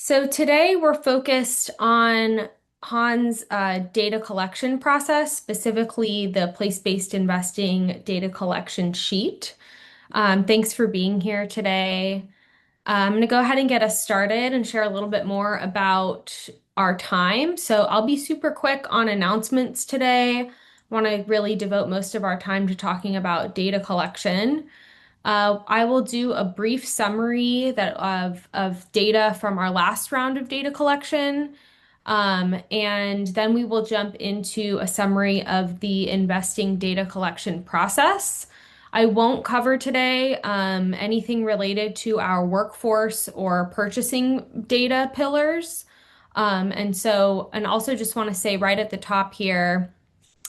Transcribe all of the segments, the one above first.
So today we're focused on Han's data collection process, specifically the place-based investing data collection sheet. Thanks for being here today. I'm going to go ahead and get us started and share a little bit more about our time. So I'll be super quick on announcements today. I want to really devote most of our time to talking about data collection. I will do a brief summary of data from our last round of data collection. And then we will jump into a summary of the investing data collection process. I won't cover today anything related to our workforce or purchasing data pillars. And also just want to say right at the top here,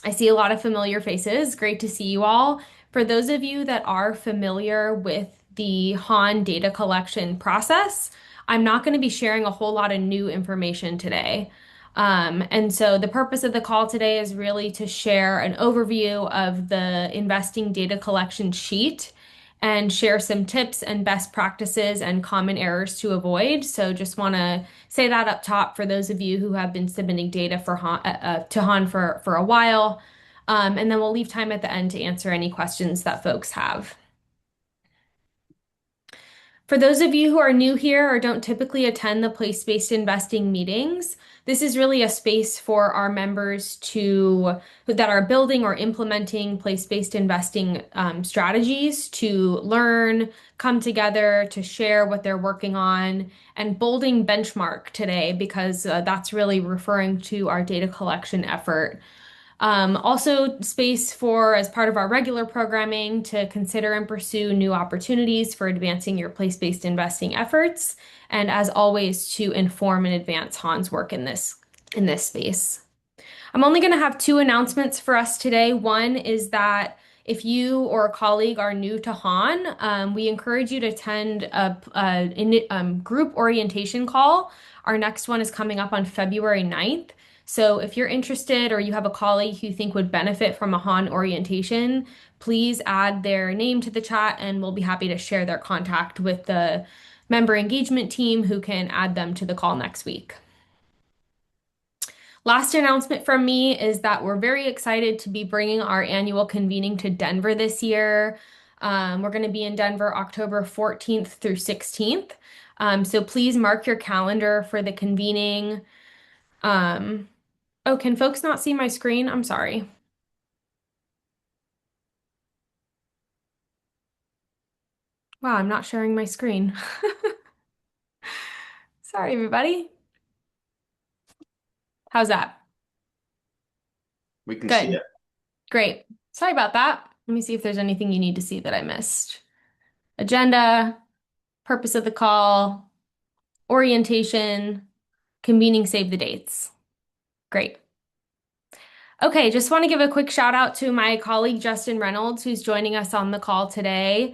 I see a lot of familiar faces. Great to see you all. For those of you that are familiar with the Han data collection process, I'm not going to be sharing a whole lot of new information today. And so the purpose of the call today is really to share an overview of the investing data collection sheet and share some tips and best practices and common errors to avoid. So just want to say that up top for those of you who have been submitting data to Han for a while. And then we'll leave time at the end to answer any questions that folks have. For those of you who are new here or don't typically attend the place-based investing meetings, this is really a space for our members that are building or implementing place-based investing strategies to learn, come together, to share what they're working on, and bolding benchmark today because that's really referring to our data collection effort. Also, space for, as part of our regular programming, to consider and pursue new opportunities for advancing your place-based investing efforts, and as always, to inform and advance Han's work in this space. I'm only going to have two announcements for us today. One is that if you or a colleague are new to Han, we encourage you to attend a group orientation call. Our next one is coming up on February 9th. So if you're interested or you have a colleague who you think would benefit from a Han orientation, please add their name to the chat and we'll be happy to share their contact with the member engagement team who can add them to the call next week. Last announcement from me is that we're very excited to be bringing our annual convening to Denver this year. We're going to be in Denver October 14th through 16th. So please mark your calendar for the convening. Oh, can folks not see my screen? I'm sorry. Wow, I'm not sharing my screen. Sorry, everybody. How's that? We can see Good. it. Great. Sorry about that. Let me see if there's anything you need to see that I missed. Agenda, purpose of the call, orientation, convening, save the dates. Great. Okay, just want to give a quick shout out to my colleague Justin Reynolds, who's joining us on the call today.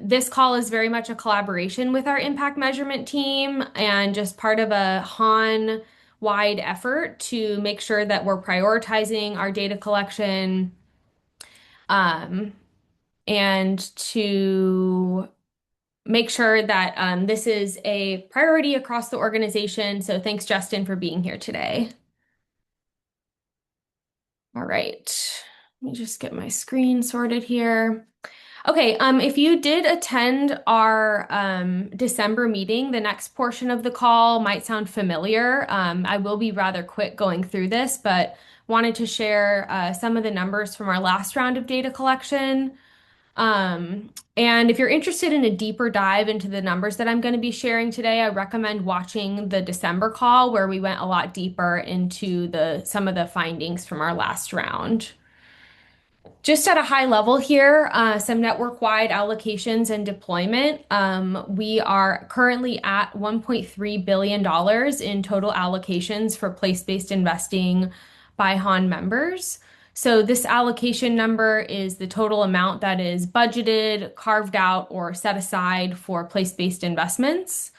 This call is very much a collaboration with our impact measurement team and just part of a Han wide effort to make sure that we're prioritizing our data collection um, and to make sure that this is a priority across the organization. So thanks, Justin, for being here today. All right, let me just get my screen sorted here. Okay, if you did attend our December meeting, the next portion of the call might sound familiar. I will be rather quick going through this, but wanted to share some of the numbers from our last round of data collection. And if you're interested in a deeper dive into the numbers that I'm going to be sharing today, I recommend watching the December call where we went a lot deeper into some of the findings from our last round. Just at a high level here, some network-wide allocations and deployment. We are currently at $1.3 billion in total allocations for place-based investing by Han members. So this allocation number is the total amount that is budgeted, carved out, or set aside for place-based investments.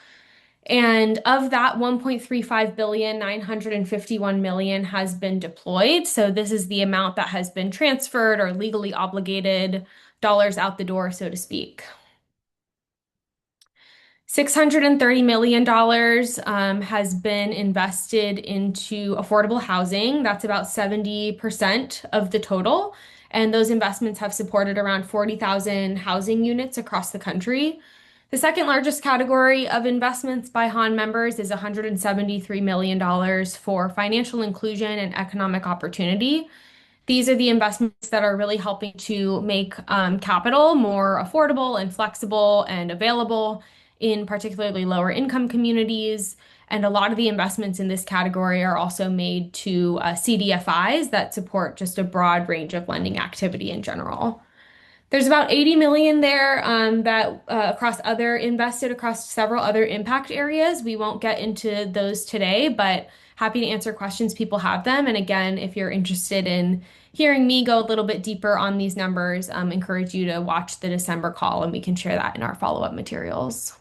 And of that 1.35 billion, 951 million has been deployed. So this is the amount that has been transferred or legally obligated dollars out the door, so to speak. $630 million has been invested into affordable housing. That's about 70% of the total. And those investments have supported around 40,000 housing units across the country. The second largest category of investments by HAN members is $173 million for financial inclusion and economic opportunity. These are the investments that are really helping to make capital more affordable and flexible and available in particularly lower income communities. And a lot of the investments in this category are also made to CDFIs that support just a broad range of lending activity in general. There's about 80 million there that across other invested across several other impact areas. We won't get into those today, but happy to answer questions people have them. And again, if you're interested in hearing me go a little bit deeper on these numbers, encourage you to watch the December call and we can share that in our follow-up materials.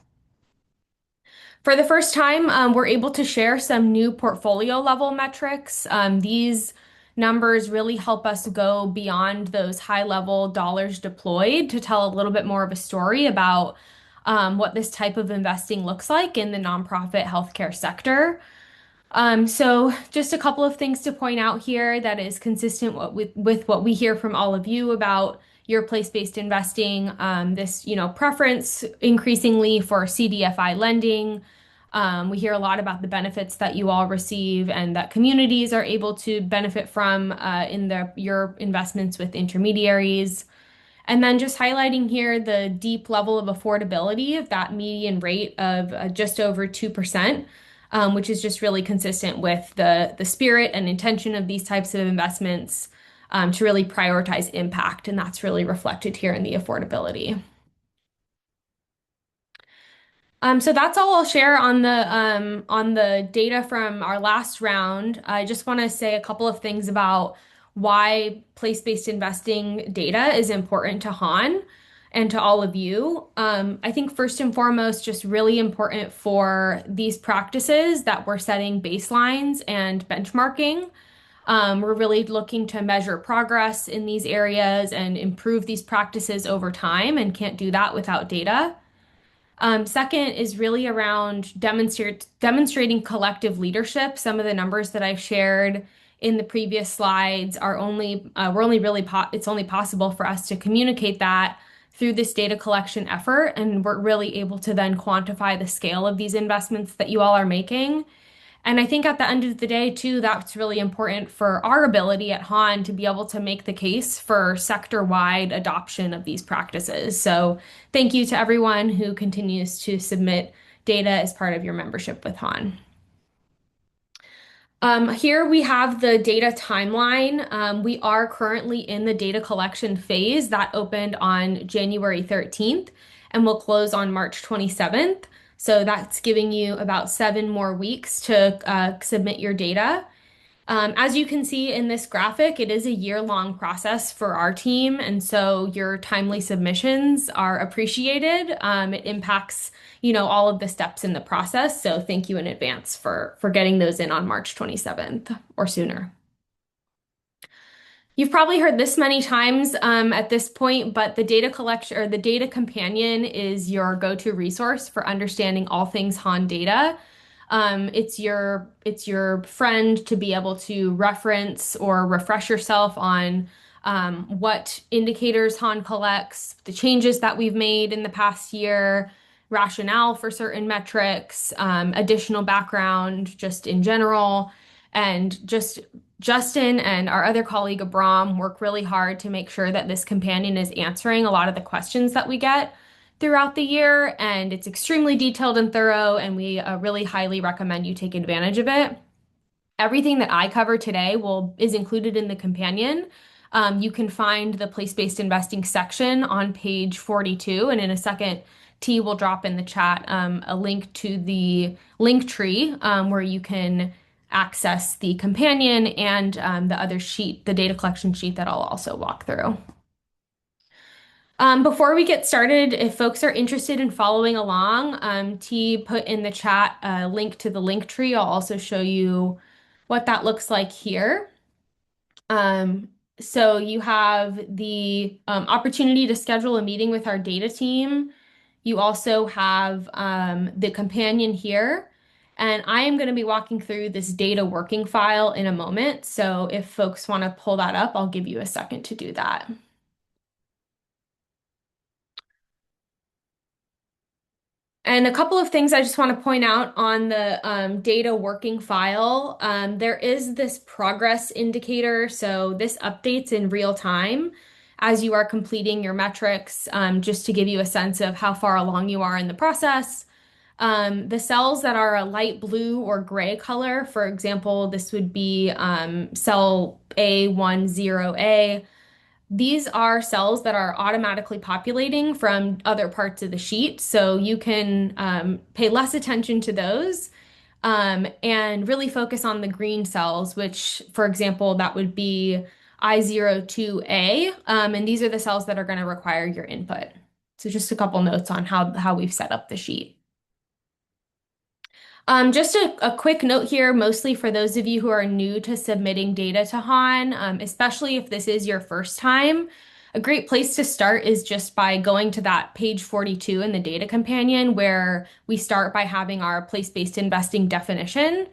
For the first time, we're able to share some new portfolio level metrics. These numbers really help us go beyond those high level dollars deployed to tell a little bit more of a story about what this type of investing looks like in the nonprofit healthcare sector. So just a couple of things to point out here that is consistent with what we hear from all of you about your place-based investing. This, preference increasingly for CDFI lending. We hear a lot about the benefits that you all receive and that communities are able to benefit from in your investments with intermediaries. And then just highlighting here the deep level of affordability of that median rate of just over 2%, which is just really consistent with the spirit and intention of these types of investments to really prioritize impact. And that's really reflected here in the affordability. So that's all I'll share on the data from our last round. I just want to say a couple of things about why place-based investing data is important to Han and to all of you. I think first and foremost, just really important for these practices that we're setting baselines and benchmarking. We're really looking to measure progress in these areas and improve these practices over time and can't do that without data. Second is really around demonstrating collective leadership. Some of the numbers that I've shared in the previous slides are it's only possible for us to communicate that through this data collection effort, and we're really able to then quantify the scale of these investments that you all are making. And I think at the end of the day, too, that's really important for our ability at Han to be able to make the case for sector-wide adoption of these practices. So thank you to everyone who continues to submit data as part of your membership with Han. Here we have the data timeline. We are currently in the data collection phase that opened on January 13th and will close on March 27th. So that's giving you about 7 more weeks to submit your data. As you can see in this graphic, it is a year-long process for our team, and so your timely submissions are appreciated. It impacts, all of the steps in the process, so thank you in advance for getting those in on March 27th or sooner. You've probably heard this many times at this point, but the data collection or the data companion is your go-to resource for understanding all things Han data. It's your friend to be able to reference or refresh yourself on what indicators Han collects, the changes that we've made in the past year, rationale for certain metrics, additional background just in general, and just Justin and our other colleague Abram work really hard to make sure that this companion is answering a lot of the questions that we get throughout the year, and it's extremely detailed and thorough, and we really highly recommend you take advantage of it. Everything that I cover today is included in the companion. You can find the place-based investing section on page 42, and in a second, T will drop in the chat a link to the link tree where you can access the companion and the other sheet, the data collection sheet that I'll also walk through. Before we get started, if folks are interested in following along, T put in the chat a link to the link tree. I'll also show you what that looks like here. So you have the opportunity to schedule a meeting with our data team. You also have the companion here. And I am going to be walking through this data working file in a moment. So if folks want to pull that up, I'll give you a second to do that. And a couple of things I just want to point out on the data working file. There is this progress indicator. So this updates in real time as you are completing your metrics, just to give you a sense of how far along you are in the process. The cells that are a light blue or gray color, for example, this would be cell A10A. These are cells that are automatically populating from other parts of the sheet, so you can pay less attention to those and really focus on the green cells, which, for example, that would be I02A, and these are the cells that are going to require your input. So just a couple notes on how we've set up the sheet. Just a quick note here, mostly for those of you who are new to submitting data to Han, especially if this is your first time. A great place to start is just by going to that page 42 in the data companion, where we start by having our place-based investing definition.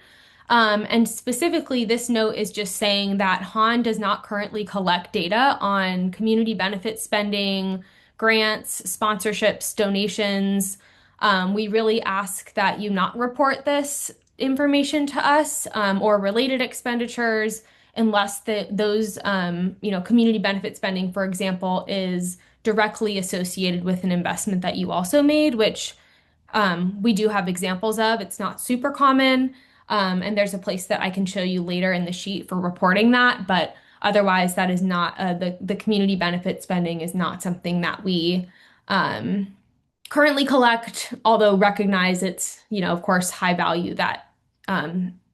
And specifically, this note is just saying that Han does not currently collect data on community benefit spending, grants, sponsorships, donations. We really ask that you not report this information to us or related expenditures unless those community benefit spending, for example, is directly associated with an investment that you also made, which we do have examples of. It's not super common, and there's a place that I can show you later in the sheet for reporting that, but otherwise that is not the community benefit spending is not something that we currently collect, although recognize it's, of course, high value that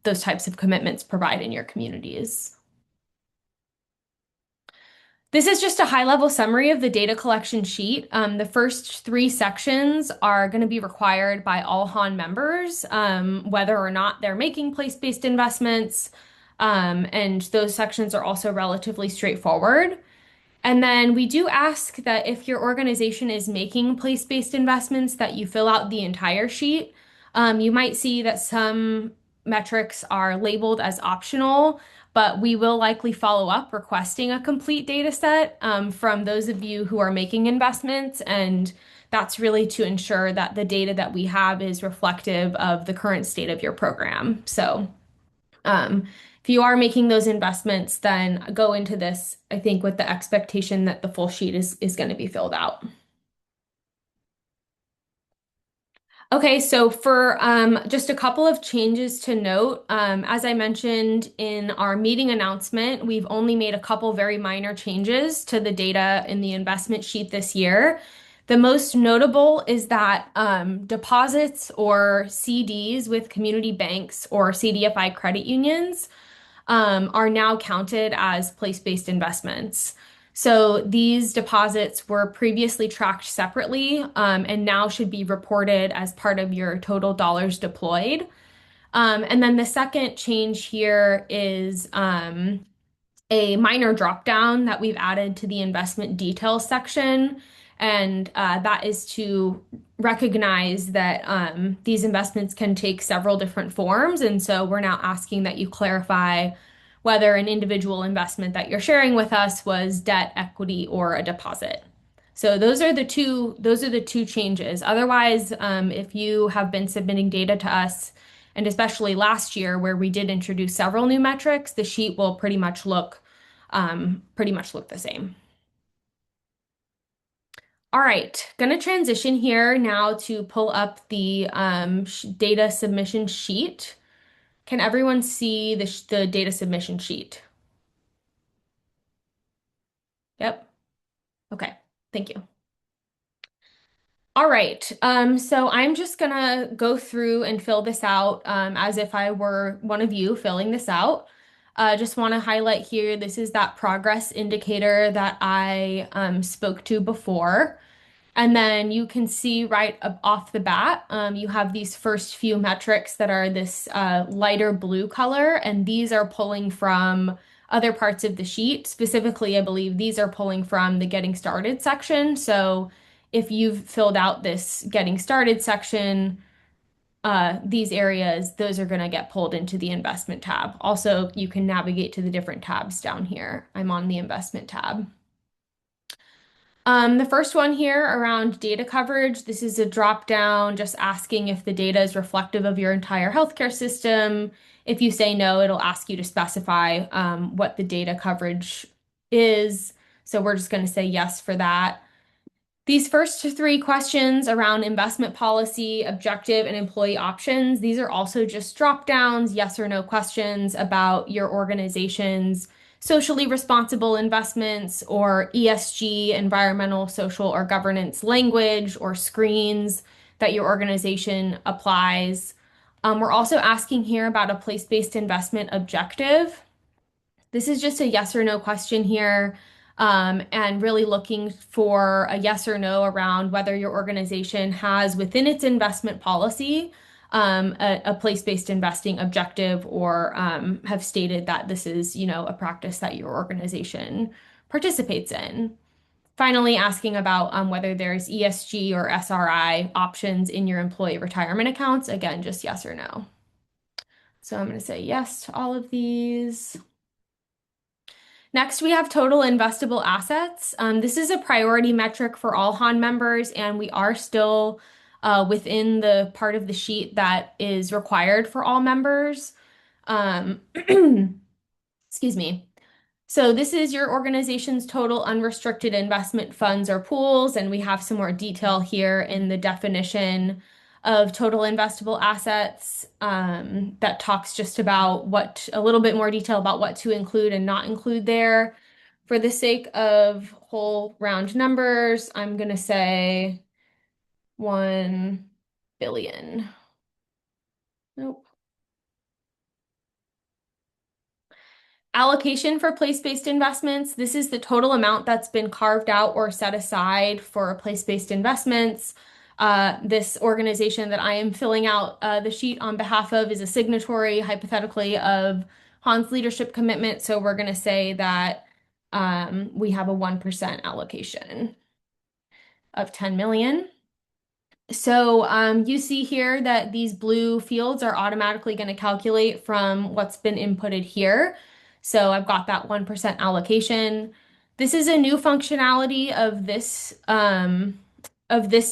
those types of commitments provide in your communities. This is just a high-level summary of the data collection sheet. The first three sections are going to be required by all Han members, whether or not they're making place-based investments, and those sections are also relatively straightforward. And then we do ask that if your organization is making place-based investments, that you fill out the entire sheet. You might see that some metrics are labeled as optional, but we will likely follow up requesting a complete data set from those of you who are making investments. And that's really to ensure that the data that we have is reflective of the current state of your program. So, if you are making those investments, then go into this, I think, with the expectation that the full sheet is going to be filled out. Okay, so for just a couple of changes to note, as I mentioned in our meeting announcement, we've only made a couple very minor changes to the data in the investment sheet this year. The most notable is that deposits or CDs with community banks or CDFI credit unions are now counted as place-based investments. So these deposits were previously tracked separately and now should be reported as part of your total dollars deployed. And then the second change here is a minor drop down that we've added to the investment details section. And that is to recognize that these investments can take several different forms. And so we're now asking that you clarify whether an individual investment that you're sharing with us was debt, equity, or a deposit. So those are the two changes. Otherwise, if you have been submitting data to us, and especially last year where we did introduce several new metrics, the sheet will pretty much look the same. All right, going to transition here now to pull up the data submission sheet. Can everyone see the data submission sheet? Yep. Okay, thank you. All right, so I'm just gonna go through and fill this out as if I were one of you filling this out. Just want to highlight here, this is that progress indicator that I spoke to before. And then you can see right off the bat, you have these first few metrics that are this lighter blue color, and these are pulling from other parts of the sheet. Specifically, I believe these are pulling from the getting started section. So if you've filled out this getting started section, these areas, those are going to get pulled into the investment tab. Also, you can navigate to the different tabs down here. I'm on the investment tab. The first one here around data coverage, this is a drop down just asking if the data is reflective of your entire healthcare system. If you say no, it'll ask you to specify what the data coverage is. So we're just going to say yes for that. These first three questions around investment policy, objective, and employee options, these are also just drop downs, yes or no questions about your organization's socially responsible investments or ESG, environmental, social, or governance language or screens that your organization applies. We're also asking here about a place-based investment objective. This is just a yes or no question here, and really looking for a yes or no around whether your organization has within its investment policy a place-based investing objective or have stated that this is, a practice that your organization participates in. Finally, asking about whether there's ESG or SRI options in your employee retirement accounts. Again, just yes or no. So I'm going to say yes to all of these. Next, we have total investable assets. This is a priority metric for all HAN members, and we are still within the part of the sheet that is required for all members. Um, excuse me. So this is your organization's total unrestricted investment funds or pools, and we have some more detail here in the definition of total investable assets that talks just about a little bit more detail about what to include and not include there. For the sake of whole round numbers, I'm going to say 1 billion. Nope. Allocation for place-based investments. This is the total amount that's been carved out or set aside for place-based investments. This organization that I am filling out the sheet on behalf of is a signatory, hypothetically, of Han's leadership commitment. So we're going to say that we have a 1% allocation of 10 million. So you see here that these blue fields are automatically going to calculate from what's been inputted here. So I've got that 1% allocation. This is a new functionality of this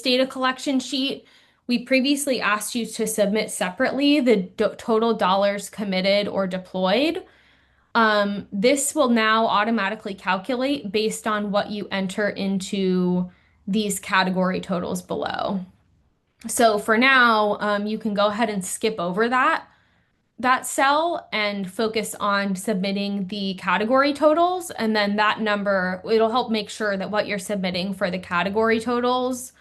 data collection sheet. We previously asked you to submit separately the total dollars committed or deployed. This will now automatically calculate based on what you enter into these category totals below. So for now, you can go ahead and skip over that cell and focus on submitting the category totals. And then that number, it'll help make sure that what you're submitting for the category totals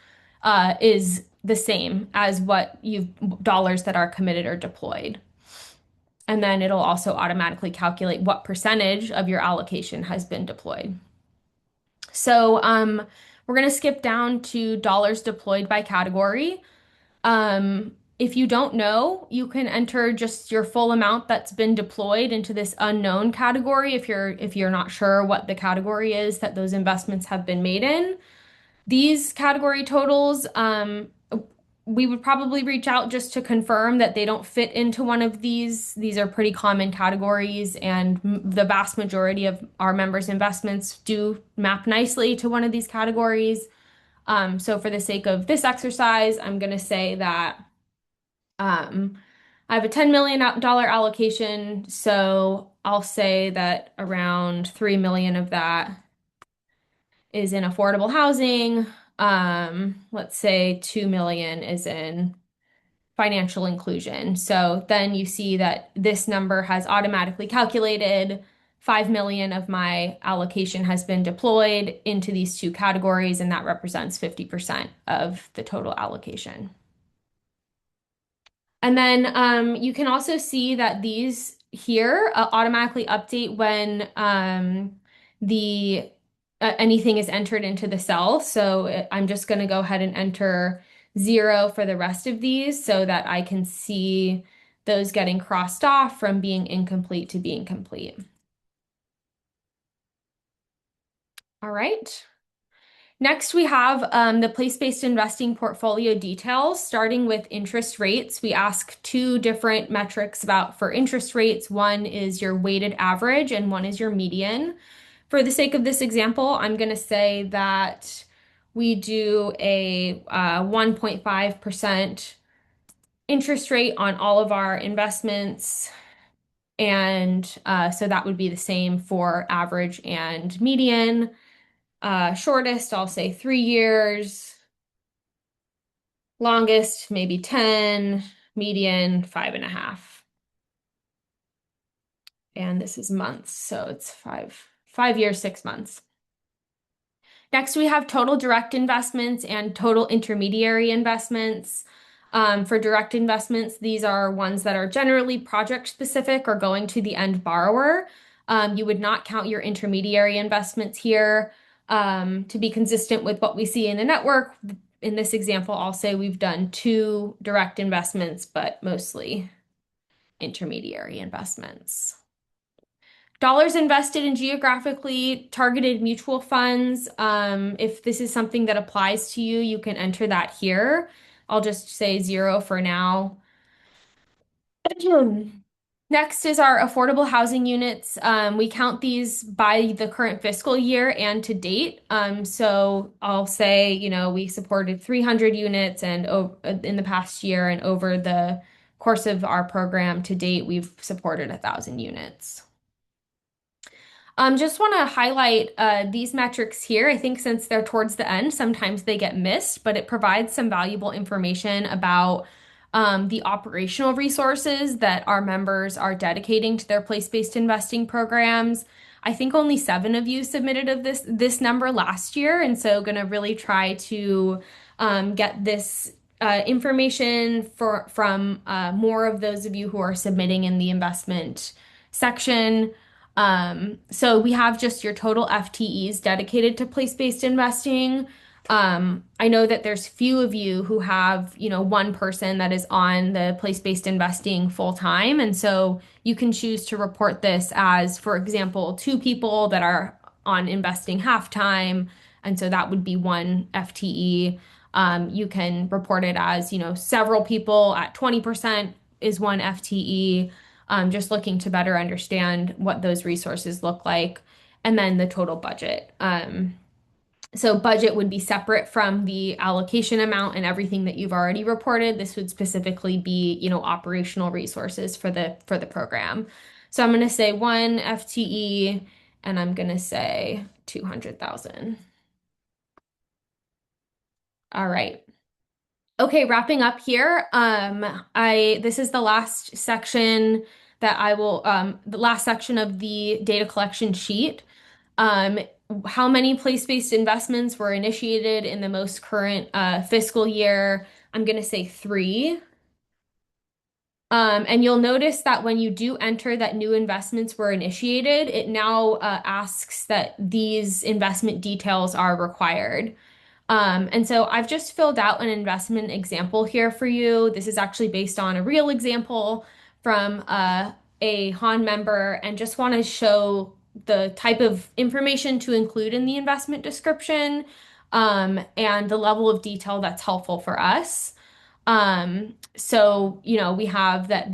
is the same as what dollars that are committed or deployed. And then it'll also automatically calculate what percentage of your allocation has been deployed. So we're going to skip down to dollars deployed by category. If you don't know, you can enter just your full amount that's been deployed into this unknown category if you're not sure what the category is that those investments have been made in. These category totals, we would probably reach out just to confirm that they don't fit into one of these. These are pretty common categories, and the vast majority of our members' investments do map nicely to one of these categories. So for the sake of this exercise, I'm going to say that I have a $10 million allocation, so I'll say that around 3 million of that is in affordable housing. Let's say 2 million is in financial inclusion. So then you see that this number has automatically calculated 5 million of my allocation has been deployed into these two categories, and that represents 50% of the total allocation. And then you can also see that these here automatically update when the anything is entered into the cell. So I'm just going to go ahead and enter 0 for the rest of these so that I can see those getting crossed off from being incomplete to being complete. All right. Next, we have the place-based investing portfolio details, starting with interest rates. We ask two different metrics about for interest rates. One is your weighted average and one is your median. For the sake of this example, I'm going to say that we do a 1.5% interest rate on all of our investments. And so that would be the same for average and median. Shortest, I'll say 3 years. Longest, maybe 10. Median, 5.5. And this is months, so it's 5 years, 6 months. Next, we have total direct investments and total intermediary investments. For direct investments, these are ones that are generally project specific or going to the end borrower. You would not count your intermediary investments here. To be consistent with what we see in the network, in this example, I'll say we've done two direct investments, but mostly intermediary investments. Dollars invested in geographically targeted mutual funds. If this is something that applies to you, you can enter that here. I'll just say 0 for now. Next is our affordable housing units. We count these by the current fiscal year and to date. So I'll say, we supported 300 units and in the past year and over the course of our program to date, we've supported 1,000 units. Just want to highlight these metrics here. I think since they're towards the end, sometimes they get missed, but it provides some valuable information about the operational resources that our members are dedicating to their place-based investing programs. I think only 7 of you submitted of this number last year, and so going to really try to get this information from more of those of you who are submitting in the investment section. So we have just your total FTEs dedicated to place-based investing. I know that there's few of you who have, one person that is on the place-based investing full time. And so you can choose to report this as, for example, 2 people that are on investing half time. And so that would be 1 FTE. You can report it as, several people at 20% is 1 FTE. Just looking to better understand what those resources look like, and then the total budget. So budget would be separate from the allocation amount and everything that you've already reported. This would specifically be, operational resources for the program. So I'm going to say 1 FTE, and I'm going to say 200,000. All right. Okay, wrapping up here. This is the last section that I will the last section of the data collection sheet. How many place-based investments were initiated in the most current fiscal year? I'm gonna say 3. And you'll notice that when you do enter that new investments were initiated, it now asks that these investment details are required. And so I've just filled out an investment example here for you. This is actually based on a real example from a HAN member, and just want to show the type of information to include in the investment description, and the level of detail that's helpful for us. So, we have that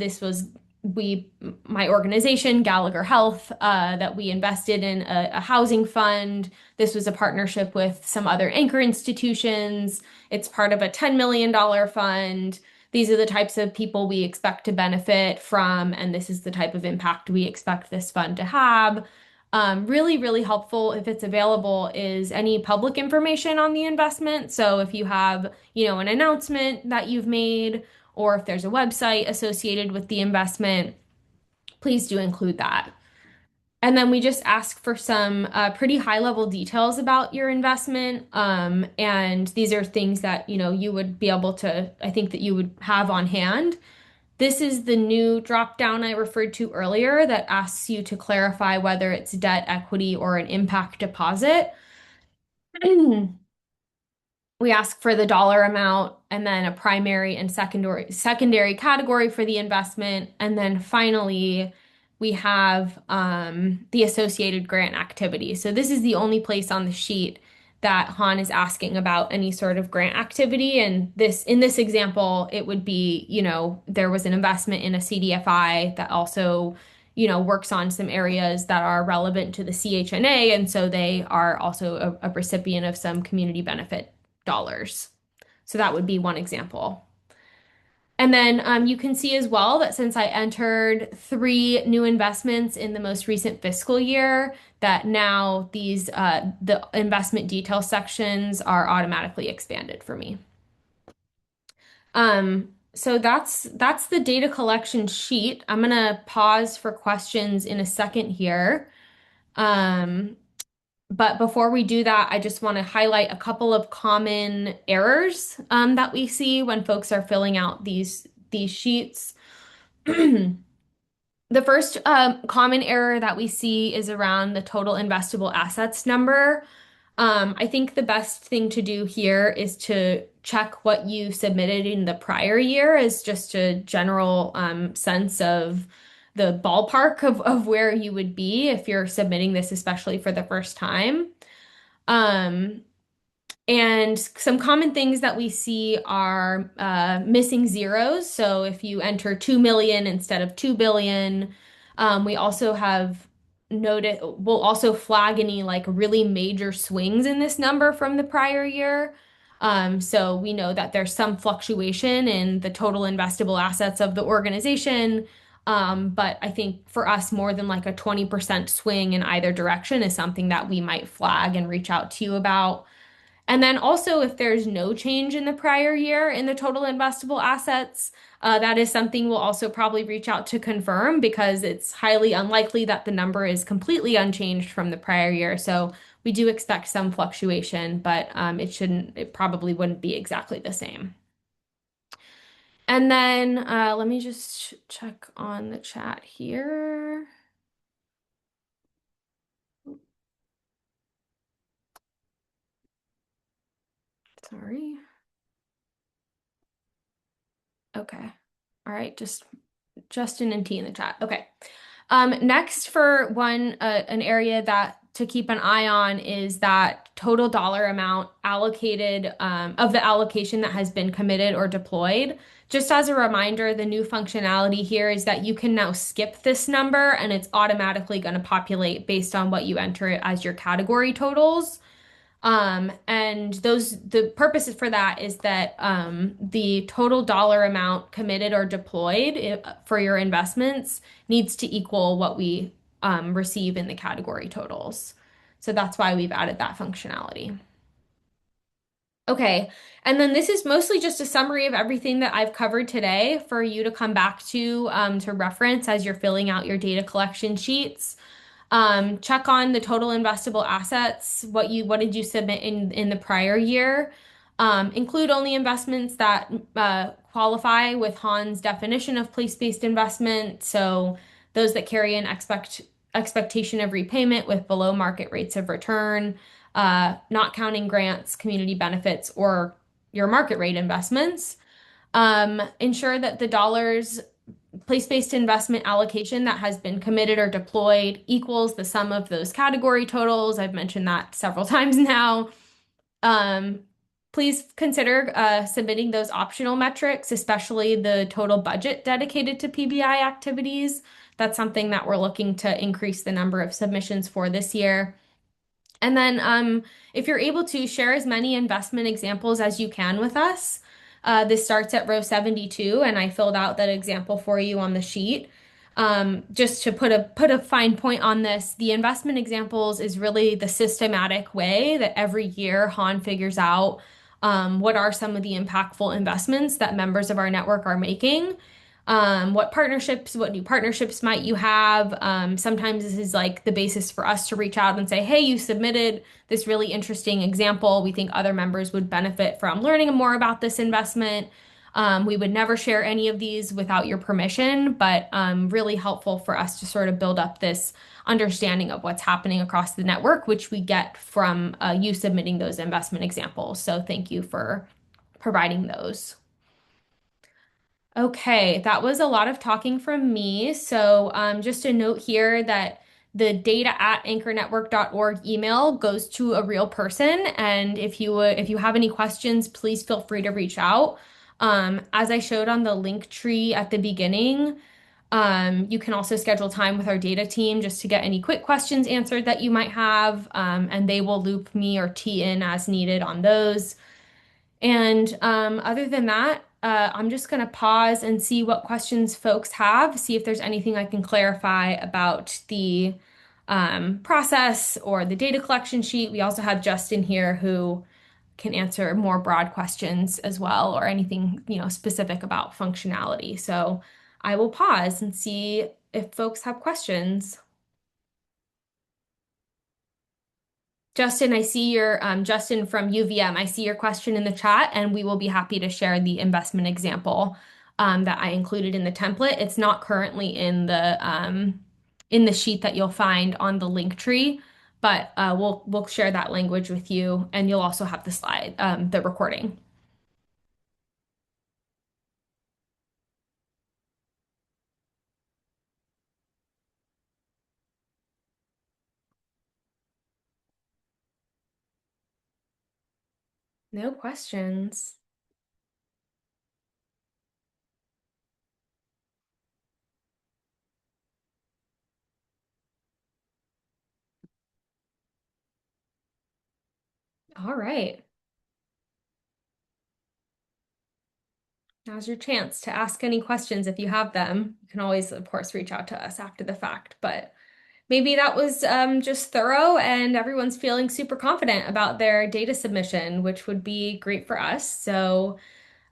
my organization, Gallagher Health, that we invested in a housing fund. This was a partnership with some other anchor institutions. It's part of a $10 million fund. These are the types of people we expect to benefit from, and this is the type of impact we expect this fund to have. Really, really helpful if it's available is any public information on the investment. So if you have, an announcement that you've made, or if there's a website associated with the investment, please do include that. And then we just ask for some pretty high level details about your investment. And these are things that, you would be able to, I think that you would have on hand. This is the new drop down I referred to earlier that asks you to clarify whether it's debt, equity, or an impact deposit. We ask for the dollar amount and then a primary and secondary category for the investment. And then finally, we have the associated grant activity. So this is the only place on the sheet that Han is asking about any sort of grant activity. And in this example, it would be, there was an investment in a CDFI that also, works on some areas that are relevant to the CHNA. And so they are also a recipient of some community benefit dollars. So that would be one example. And then you can see as well that since I entered three new investments in the most recent fiscal year, that now the investment detail sections are automatically expanded for me. So that's the data collection sheet. I'm gonna pause for questions in a second here. Um, but before we do that, I just want to highlight a couple of common errors that we see when folks are filling out these sheets. The first common error that we see is around the total investable assets number. I think the best thing to do here is to check what you submitted in the prior year as just a general sense of the ballpark of where you would be if you're submitting this, especially for the first time. Um, and some common things that we see are missing zeros. So if you enter 2 million instead of 2 billion, we also have noted, we'll also flag any like really major swings in this number from the prior year. So we know that there's some fluctuation in the total investable assets of the organization. But I think for us, more than like a 20% swing in either direction is something that we might flag and reach out to you about. And then also, if there's no change in the prior year in the total investable assets, that is something we'll also probably reach out to confirm because it's highly unlikely that the number is completely unchanged from the prior year. So we do expect some fluctuation, but it probably wouldn't be exactly the same. And then let me just check on the chat here. Sorry. Okay. All right, just Justin and T in the chat. Okay. Next for an area that to keep an eye on is that total dollar amount allocated of the allocation that has been committed or deployed. Just as a reminder, the new functionality here is that you can now skip this number and it's automatically going to populate based on what you enter it as your category totals. And the purposes for that is that the total dollar amount committed or deployed for your investments needs to equal what we receive in the category totals. So that's why we've added that functionality. Okay, and then this is mostly just a summary of everything that I've covered today for you to come back to reference as you're filling out your data collection sheets. Check on the total investable assets. What did you submit in the prior year? Include only investments that qualify with Han's definition of place-based investment. So those that carry an expectation of repayment with below market rates of return, not counting grants, community benefits, or your market rate investments. Ensure that the dollars place-based investment allocation that has been committed or deployed equals the sum of those category totals. I've mentioned that several times now. Um, Please consider submitting those optional metrics, especially the total budget dedicated to PBI activities. That's something that we're looking to increase the number of submissions for this year. And then if you're able to share as many investment examples as you can with us. This starts at row 72, and I filled out that example for you on the sheet. Just to put a fine point on this, the investment examples is really the systematic way that every year Han figures out what are some of the impactful investments that members of our network are making. What new partnerships might you have? Sometimes this is like the basis for us to reach out and say, hey, you submitted this really interesting example. We think other members would benefit from learning more about this investment. We would never share any of these without your permission, but really helpful for us to sort of build up this understanding of what's happening across the network, which we get from you submitting those investment examples. So thank you for providing those. Okay, that was a lot of talking from me. So just a note here that the data@anchornetwork.org email goes to a real person. And if you have any questions, please feel free to reach out. As I showed on the link tree at the beginning, you can also schedule time with our data team just to get any quick questions answered that you might have, and they will loop me or T in as needed on those. And other than that, I'm just going to pause and see what questions folks have, see if there's anything I can clarify about the process or the data collection sheet. We also have Justin here who can answer more broad questions as well, or anything, specific about functionality. So I will pause and see if folks have questions. Justin, I see your Justin from UVM. I see your question in the chat, and we will be happy to share the investment example that I included in the template. It's not currently in the sheet that you'll find on the link tree, but we'll share that language with you, and you'll also have the slide, the recording. No questions. All right. Now's your chance to ask any questions if you have them. You can always, of course, reach out to us after the fact, but maybe that was just thorough and everyone's feeling super confident about their data submission, which would be great for us. So,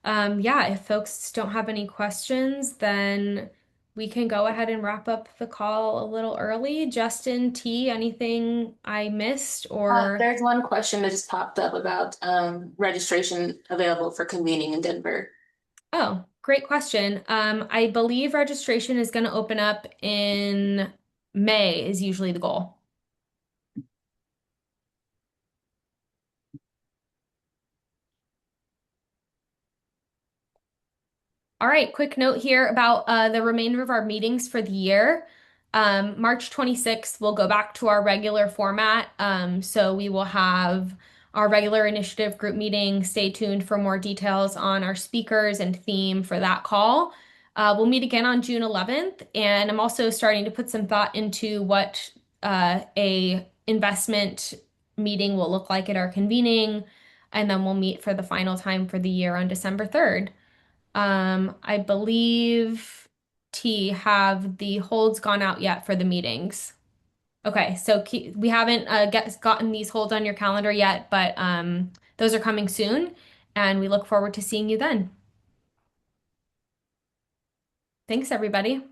yeah, if folks don't have any questions, then we can go ahead and wrap up the call a little early. Justin, T, anything I missed or? There's one question that just popped up about registration available for convening in Denver. Oh, great question. I believe registration is going to open up in May is usually the goal. All right, quick note here about the remainder of our meetings for the year. March 26th, we'll go back to our regular format. So we will have our regular initiative group meeting. Stay tuned for more details on our speakers and theme for that call. We'll meet again on June 11th, and I'm also starting to put some thought into what a investment meeting will look like at our convening, and then we'll meet for the final time for the year on December 3rd. I believe T, have the holds gone out yet for the meetings? Okay, so we haven't gotten these holds on your calendar yet, but those are coming soon, and we look forward to seeing you then. Thanks, everybody.